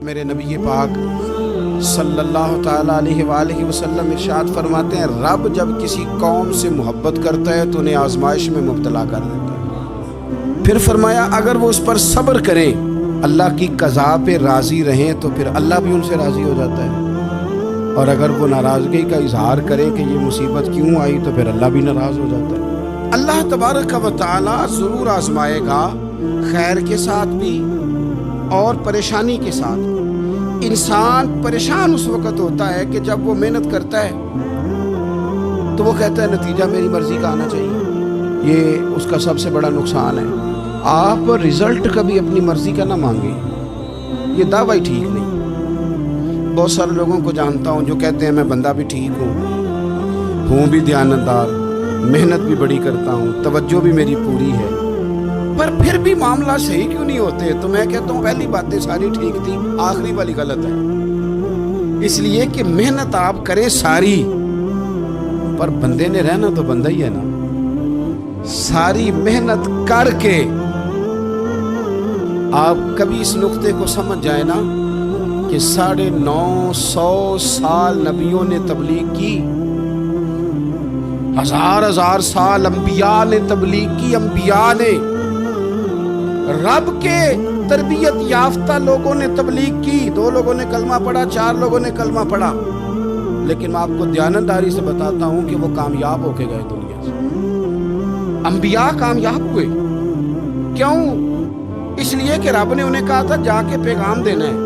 میرے نبی پاک صلی اللہ تعالیٰ علیہ وآلہ وسلم ارشاد فرماتے ہیں، رب جب کسی قوم سے محبت کرتا ہے تو انہیں آزمائش میں مبتلا کر دیتا ہے۔ پھر فرمایا اگر وہ اس پر صبر کریں، اللہ کی قضا پہ راضی رہیں تو پھر اللہ بھی ان سے راضی ہو جاتا ہے، اور اگر وہ ناراضگی کا اظہار کریں کہ یہ مصیبت کیوں آئی تو پھر اللہ بھی ناراض ہو جاتا ہے۔ اللہ تبارک و تعالیٰ ضرور آزمائے گا، خیر کے ساتھ بھی اور پریشانی کے ساتھ بھی۔ انسان پریشان اس وقت ہوتا ہے کہ جب وہ محنت کرتا ہے تو وہ کہتا ہے نتیجہ میری مرضی کا آنا چاہیے، یہ اس کا سب سے بڑا نقصان ہے۔ آپ رزلٹ کبھی اپنی مرضی کا نہ مانگیں، یہ دعویٰ ہی ٹھیک نہیں۔ بہت سارے لوگوں کو جانتا ہوں جو کہتے ہیں میں بندہ بھی ٹھیک ہوں بھی دیانتدار، محنت بھی بڑی کرتا ہوں، توجہ بھی میری پوری ہے، پر پھر بھی معاملہ صحیح کیوں نہیں ہوتے؟ تو میں کہتا ہوں پہلی باتیں ساری ٹھیک تھی، آخری والی غلط ہے۔ اس لیے کہ محنت آپ کریں ساری، پر بندے نے رہنا تو بندہ ہی ہے نا۔ ساری محنت کر کے آپ کبھی اس نقطے کو سمجھ جائیں نا کہ 950 سال نبیوں نے تبلیغ کی، ہزار سال انبیاء نے تبلیغ کی، انبیاء نے، رب کے تربیت یافتہ لوگوں نے تبلیغ کی، 2 لوگوں نے کلمہ پڑھا، 4 لوگوں نے کلمہ پڑھا، لیکن میں آپ کو دیانتداری سے بتاتا ہوں کہ وہ کامیاب ہو کے گئے دنیا سے۔ انبیاء کامیاب ہوئے، کیوں؟ اس لیے کہ رب نے انہیں کہا تھا جا کے پیغام دینا ہے،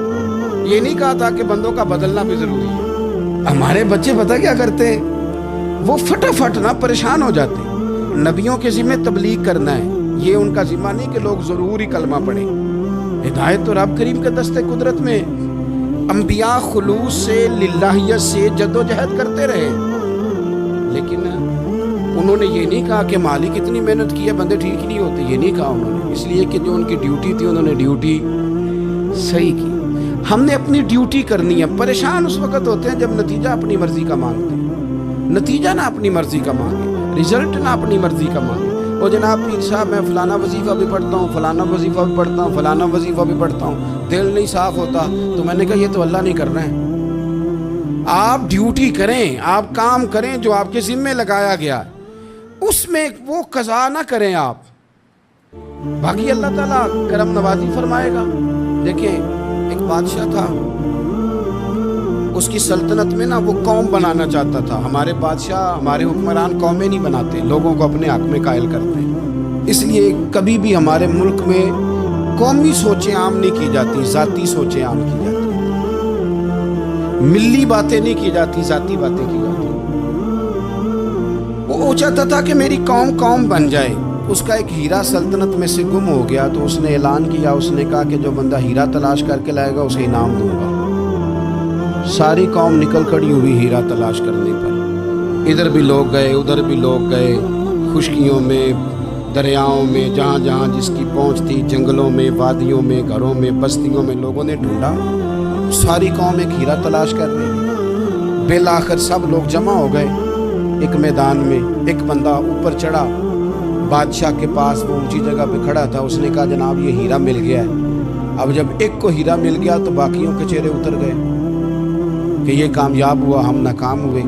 یہ نہیں کہا تھا کہ بندوں کا بدلنا بھی ضروری ہے۔ ہمارے بچے پتہ کیا کرتے ہیں؟ وہ فٹافٹ نہ پریشان ہو جاتے ہیں۔ نبیوں کے ذمہ تبلیغ کرنا ہے، یہ ان کا ذمہ نہیں کہ لوگ ضروری کلمہ پڑھیں۔ ہدایت تو رب کریم کے دستے قدرت میں۔ انبیاء خلوص سے، للہیت سے جدوجہد کرتے رہے، لیکن انہوں نے یہ نہیں کہا کہ مالک اتنی محنت کی ہے بندے ٹھیک ہی نہیں ہوتے، یہ نہیں کہا انہوں نے، اس لیے کہ جو ان کی ڈیوٹی تھی انہوں نے ڈیوٹی صحیح کی۔ ہم نے اپنی ڈیوٹی کرنی ہے۔ پریشان اس وقت ہوتے ہیں جب نتیجہ اپنی مرضی کا مانگتے ہیں، نتیجہ نہ اپنی مرضی کا مانگے، رزلٹ نہ اپنی مرضی کا مانگے۔ وہ جناب پیر صاحب میں فلانا وظیفہ بھی پڑھتا ہوں، فلانا وظیفہ بھی پڑھتا ہوں، فلانا وظیفہ بھی پڑھتا ہوں، دل نہیں صاف ہوتا، تو میں نے کہا یہ تو اللہ نہیں کر رہے ہیں۔ آپ ڈیوٹی کریں، آپ کام کریں جو آپ کے ذمہ لگایا گیا ہے، اس میں وہ قضا نہ کریں آپ، باقی اللہ تعالیٰ کرم نوازی فرمائے گا۔ دیکھیں ایک بادشاہ تھا، اس کی سلطنت میں نا وہ قوم بنانا چاہتا تھا۔ ہمارے بادشاہ، ہمارے حکمران قومیں نہیں بناتے، لوگوں کو اپنے حق میں قائل کرتے ہیں۔ اس لیے کبھی بھی ہمارے ملک میں قومی سوچیں عام نہیں کی جاتی، ذاتی سوچیں عام کی جاتی ہیں، ملی باتیں نہیں کی جاتی، ذاتی باتیں کی جاتی ہیں۔ وہ چاہتا تھا کہ میری قوم بن جائے۔ اس کا ایک ہیرا سلطنت میں سے گم ہو گیا تو اس نے اعلان کیا، اس نے کہا کہ جو بندہ ہیرا تلاش کر کے لائے گا اسے انعام دوں گا۔ ساری قوم نکل کھڑی ہوئی ہیرا تلاش کرنے پر، ادھر بھی لوگ گئے، ادھر بھی لوگ گئے، خشکیوں میں، دریاؤں میں، جہاں جہاں جس کی پہنچ تھی، جنگلوں میں، وادیوں میں، گھروں میں، بستیوں میں لوگوں نے ڈھونڈا۔ ساری قوم ایک ہیرا تلاش کر رہی، بالآخر سب لوگ جمع ہو گئے ایک میدان میں۔ ایک بندہ اوپر چڑھا بادشاہ کے پاس، وہ اونچی جگہ پہ کھڑا تھا، اس نے کہا جناب یہ ہیرا مل گیا ہے۔ اب جب ایک کو ہیرا مل گیا تو باقیوں کے چہرے اتر گئے کہ یہ کامیاب ہوا، ہم ناکام ہوئے۔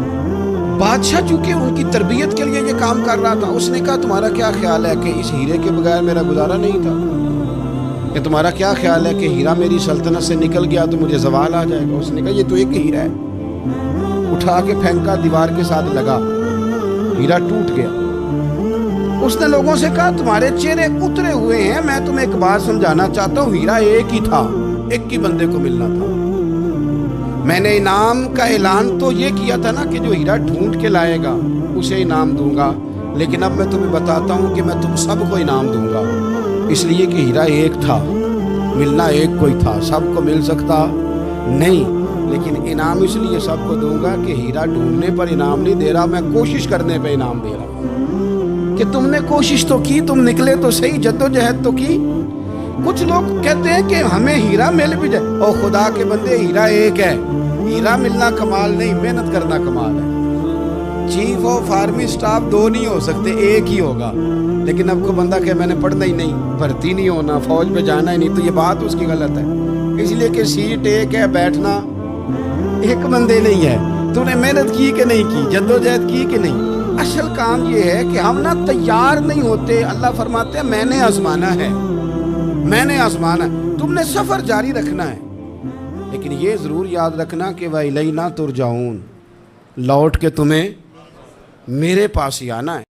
بادشاہ چونکہ ان کی تربیت کے لیے یہ کام کر رہا تھا، اس نے کہا تمہارا کیا خیال ہے کہ اس ہیرے کے بغیر میرا گزارا نہیں تھا؟ کہ تمہارا کیا خیال ہے کہ ہیرا میری سلطنت سے نکل گیا تو مجھے زوال آ جائے گا؟ اس نے کہا یہ تو ایک ہیرا ہے۔ اٹھا کے پھینکا، دیوار کے ساتھ لگا، ہیرا ٹوٹ گیا۔ اس نے لوگوں سے کہا تمہارے چہرے اترے ہوئے ہیں، میں تمہیں ایک بات سمجھانا چاہتا ہوں، ہیرا ایک ہی تھا، ایک ہی بندے کو ملنا تھا۔ میں نے انعام کا اعلان تو یہ کیا تھا نا کہ جو ہیرا ڈھونڈ کے لائے گا اسے انعام دوں گا، لیکن اب میں تمہیں بتاتا ہوں کہ میں تم سب کو انعام دوں گا، اس لیے کہ ہیرا ایک تھا، ملنا ایک کو ہی تھا، سب کو مل سکتا نہیں، لیکن انعام اس لیے سب کو دوں گا کہ ہیرا ڈھونڈنے پر انعام نہیں دے رہا، میں کوشش کرنے پہ انعام دے رہا ہوں کہ تم نے کوشش تو کی، تم نکلے تو صحیح، جدوجہد تو کی۔ کچھ لوگ کہتے ہیں کہ ہمیں ہیرا مل بھی جائے، اور خدا کے بندے ہیرا ایک ہے، ہیرا ملنا کمال نہیں، محنت کرنا کمال ہے۔ چیف آف آرمی سٹاف 2 نہیں ہو سکتے، ایک ہی ہوگا، لیکن اب کو بندہ کہ میں نے پڑھنا ہی نہیں، بھرتی نہیں ہونا، فوج پہ جانا ہی نہیں، تو یہ بات اس کی غلط ہے۔ اس لیے کہ سیٹ ایک ہے، بیٹھنا ایک بندے نہیں ہے. تو نے محنت کی کہ نہیں کی، جدوجہد کی کہ نہیں؟ اصل کام یہ ہے کہ ہم نا تیار نہیں ہوتے. اللہ فرماتے ہیں میں نے آزمانا ہے، میں نے آزمانا ہے. تم نے سفر جاری رکھنا ہے، لیکن یہ ضرور یاد رکھنا کہ وَإِلَيْنَا تُرْجَعُونَ، لوٹ کے تمہیں میرے پاس ہی آنا ہے.